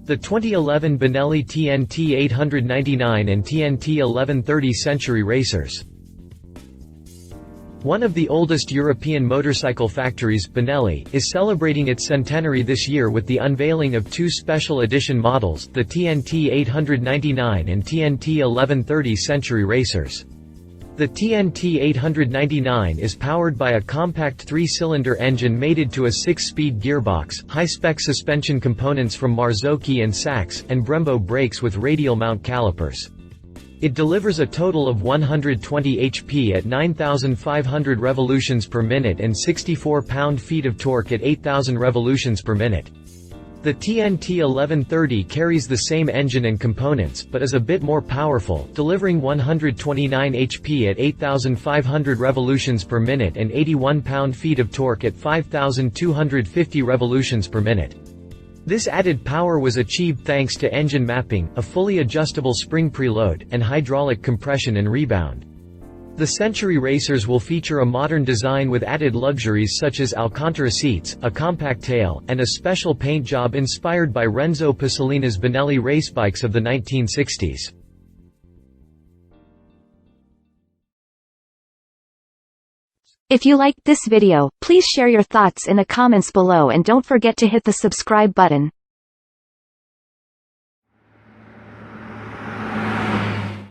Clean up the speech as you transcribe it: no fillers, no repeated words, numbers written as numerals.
The 2011 Benelli TnT 899 and TnT 1130 Century racers. One of the oldest European motorcycle factories, Benelli, is celebrating its centenary this year with the unveiling of two special edition models, the TnT 899 and TnT 1130 Century racers. The TnT 899 is powered by a compact 3-cylinder engine mated to a 6-speed gearbox, high-spec suspension components from Marzocchi and Sachs, and Brembo brakes with radial-mount calipers. It delivers a total of 120 HP at 9,500 revolutions per minute and 64 pound-feet of torque at 8,000 revolutions per minute. The TnT 1130 carries the same engine and components, but is a bit more powerful, delivering 129 HP at 8,500 revolutions per minute and 81 pound-feet of torque at 5,250 revolutions per minute. This added power was achieved thanks to engine mapping, a fully adjustable spring preload, and hydraulic compression and rebound. The Century racers will feature a modern design with added luxuries such as Alcantara seats, a compact tail, and a special paint job inspired by Renzo Pasolini's Benelli racebikes of the 1960s. If you liked this video, please share your thoughts in the comments below and don't forget to hit the subscribe button.